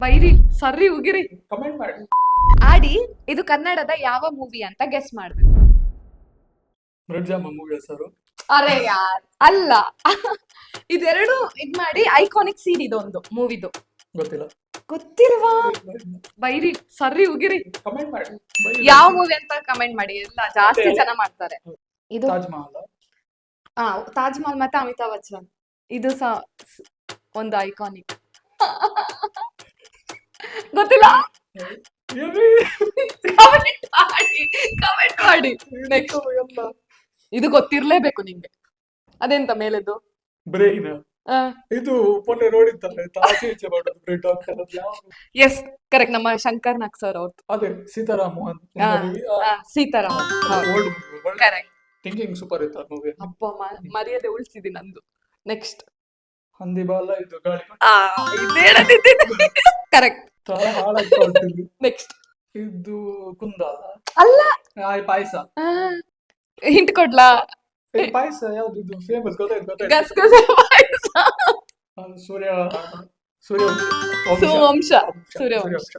ಬೈರಿ ಸರ್ರಿ ಉಗಿರಿ comment ಮಾಡಿ. ಆಡಿ ಇದು ಕನ್ನಡದ ಯಾವ ಮೂವಿ ಅಂತ ಗೆಸ್ ಮಾಡ್ಬೇಕು. ಬ್ರೆಡ್ ಜಾಮ್ ಮೂವಿ ಹೆಸರು. ಅರೆ ಯಾರ್ ಅಲ್ಲ ಇದೆರಡು ಇದ್ ಮಾಡಿ ಐಕಾನಿಕ್ ಸೀನ್ ಇದೊಂದು ಮೂವಿದು ಗೊತ್ತಿಲ್ಲ. ಗೊತ್ತಿಲ್ವಾ? ಬೈರಿ ಸರ್ರಿ ಉಗಿರಿ ಕಮೆಂಟ್ ಮಾಡಿ. ಯಾವ ಮೂವಿ ಅಂತ ಕಮೆಂಟ್ ಮಾಡಿ. ಎಲ್ಲ ಜಾಸ್ತಿ ಜನ ಮಾಡ್ತಾರೆ. ಇದು ತಾಜ್ ಮಹಲ್. ಹಾ ತಾಜ್ ಮಹಲ್ ಮತ್ತೆ ಅಮಿತಾಬ್ ಬಚ್ಚನ್ ಇದು ಸಹ ಒಂದು ಐಕಾನಿಕ್. ಗೊತ್ತಿಲ್ಲ? ಕಮೆಂಟ್ ಮಾಡಿ ಕಮೆಂಟ್ ಮಾಡಿ. ನೆಕ್ಸ್ಟ್ ಇದು ಗೊತ್ತಿರ್ಲೇಬೇಕು ನಿಂಗೆ. ಅದೆಂತ ಮೇಲೆದು ಬ್ರೈನ್ ಇದು ಮೊನ್ನೆ ನೋಡಿದ್ದಲ್ಲ ಆಚೆ ಈಚೆ ಮಾಡೋದು ಬ್ರೆಡ್ ಆಗ್ತಾರೆ. Yes correct. ನಮ್ಮ ಶಂಕರ್ ನಾಗ್ ಸರ್ ಅವ್ರದ್ದು. ಅದೇ Sitaram Mohan Sitaram. Old correct. Thinking super ಇತ್ತು ಮೂವಿ. ಅಪ್ಪ ಮರ್ಯಾದೆ ಉಳಿಸಿದಿ ನಂದು. ನೆಕ್ಸ್ಟ್ ಹಂದಿ ಬಾಲ ಇದು ಗಾಳಿ ಕರೆಕ್ಟ್. ತಳ ಹಾಳಾಗ್ತಾ ನೆಕ್ಸ್ಟ್ ಇದು ಕುಂದ ಅಲ್ಲ ಪಾಯಸ. ಹಿಂಟ್ ಕೊಡ್ಲಾ? ಪಾಯಸ ಯಾವ್ದು ಇದು ಫೇಮಸ್ ಗೊತ್ತಾಯ್ತು ಗಸಗಸೆ ಪಾಯಸ. ಸೂರ್ಯ ಸೂರ್ಯವಂಶ ಸೂರ್ಯವಂಶ.